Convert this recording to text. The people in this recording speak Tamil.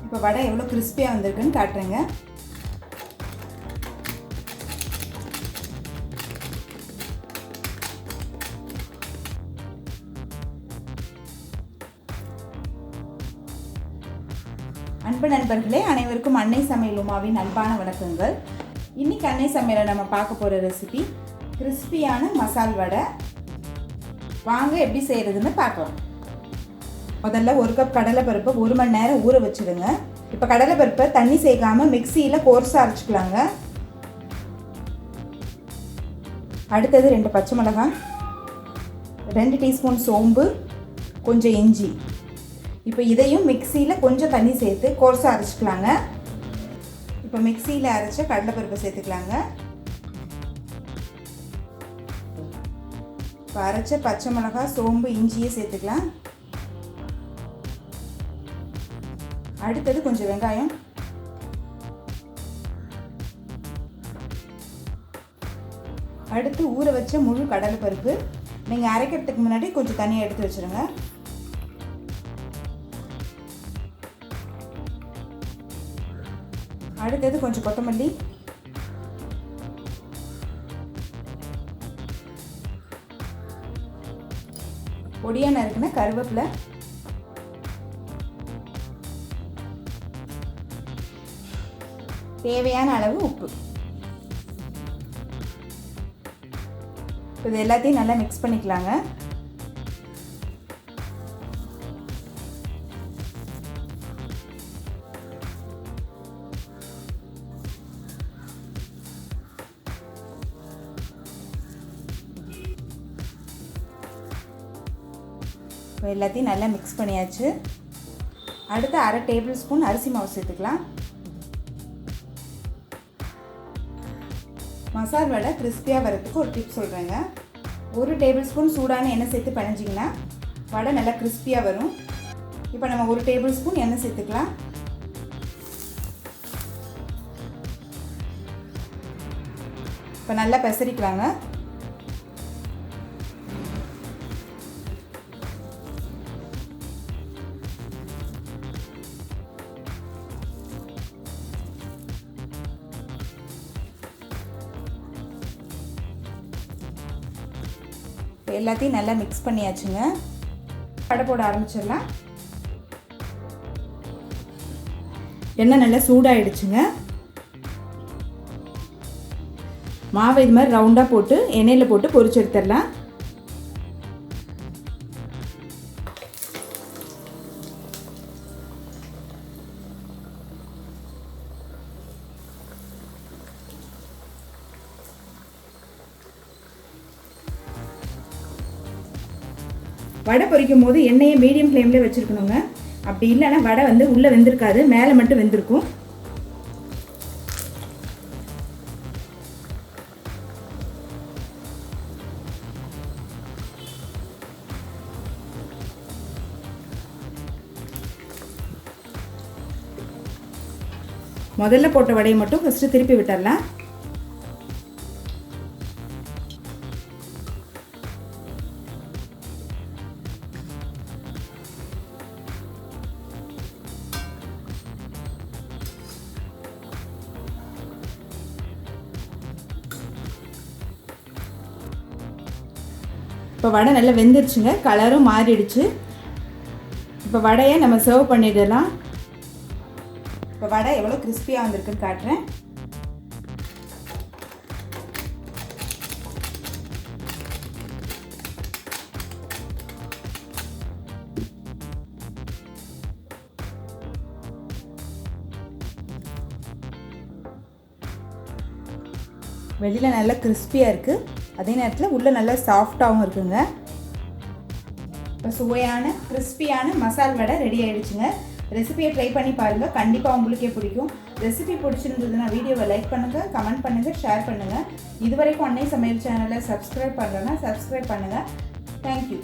இப்போ வடை எவ்வளோ கிறிஸ்பியாக வந்திருக்குன்னு காட்டுறேங்க. அன்பு நண்பர்களே, அனைவருக்கும் அன்னை சமையல் உமாவின் அன்பான வணக்கங்கள். இன்றைக்கி அன்னை சமையலை நம்ம பார்க்க போகிற ரெசிபி கிறிஸ்பியான மசால் வடை. வாங்க எப்படி செய்கிறதுன்னு பார்க்கலாம். முதல்ல 1 கப் கடலைப்பருப்பை 1 மணி நேரம் ஊற வச்சுடுங்க. இப்போ கடலைப்பருப்பை தண்ணி சேர்க்காமல் மிக்சியில் கோர்ஸாக அரைச்சிக்கலாங்க. அடுத்தது 2 பச்சை மிளகாய், 2 டீஸ்பூன் சோம்பு, கொஞ்சம் இஞ்சி. இப்போ இதையும் மிக்சியில் கொஞ்சம் தண்ணி சேர்த்து கோர்ஸாக அரைச்சிக்கலாங்க. இப்போ மிக்சியில் அரைச்ச கடலைப்பருப்பை சேர்த்துக்கலாங்க. இப்போ அரைச்ச பச்சை மிளகாய், சோம்பு, இஞ்சியை சேர்த்துக்கலாம். அடுத்தது கொஞ்சம் வெங்காயம், அடுத்து ஊற வச்ச முழு கடலைப்பருப்பு. நீங்கள் அரைக்கிறதுக்கு முன்னாடி கொஞ்சம் தண்ணியை எடுத்து வச்சுருங்க. அடுத்தது கொஞ்சம் கொத்தமல்லி, பொடியாக நறுக்குன கருவேப்பிலை, தேவையான அளவு உப்பு. இது எல்லாத்தையும் நல்லா மிக்ஸ் பண்ணிக்கலாங்க. இப்போ எல்லாத்தையும் நல்லா மிக்ஸ் பண்ணியாச்சு. அடுத்து 1/2 டேபிள் ஸ்பூன் அரிசி மாவு சேர்த்துக்கலாம். மசால் வடை கிறிஸ்பியாக வரதுக்கு ஒரு டிப் சொல்கிறேங்க. 1 டேபிள் ஸ்பூன் சூடான எண்ணெய் சேர்த்து பிணைஞ்சிங்கன்னா வடை நல்லா கிறிஸ்பியாக வரும். இப்போ நம்ம 1 டேபிள் ஸ்பூன் எண்ணெய் சேர்த்துக்கலாம். இப்போ நல்லா பெசரிக்கலாங்க. எல்லாத்தையும் நல்லா மிக்ஸ் பண்ணியாச்சுங்க. வடை போட ஆரம்பிச்சிடலாம். எண்ணெய் நல்லா சூடாகிடுச்சுங்க. மாவை இது மாதிரி ரவுண்டாக போட்டு எண்ணெயில் போட்டு பொரிச்சு எடுத்துடலாம். வடை பொரிக்கும் போது எண்ணெயை மீடியம் ஃப்ளேமில் வச்சுருக்கணுங்க. அப்படி இல்லைன்னா வடை உள்ளே வெந்திருக்காது, மேலே மட்டும் வெந்திருக்கும். முதல்ல போட்ட வடையை மட்டும் ஃபஸ்ட்டு திருப்பி விட்டுடலாம். இப்போ வடை நல்லா வெந்துருச்சுங்க, கலரும் மாறிடுச்சு. இப்போ வடையை நம்ம சர்வ் பண்ணிடலாம். இப்போ வடை எவ்வளோ கிறிஸ்பியாக வந்திருக்குன்னு காட்டுறேன். வெளியில் நல்லா கிறிஸ்பியாக இருக்குது, அதே நேரத்தில் உள்ளே நல்லா சாஃப்டாகவும் இருக்குங்க. இப்போ சுவையான கிறிஸ்பியான மசால் வடை ரெடி ஆகிடுச்சுங்க. ரெசிபியை ட்ரை பண்ணி பாருங்கள், கண்டிப்பாக உங்களுக்கே பிடிக்கும். ரெசிபி பிடிச்சிருந்ததுன்னா வீடியோவை லைக் பண்ணுங்கள், கமெண்ட் பண்ணுங்கள், ஷேர் பண்ணுங்கள். இதுவரைக்கும் அன்னை சமையல் சேனலை சப்ஸ்கிரைப் பண்ணுறேன்னா சப்ஸ்கிரைப் பண்ணுங்கள். தேங்க்யூ.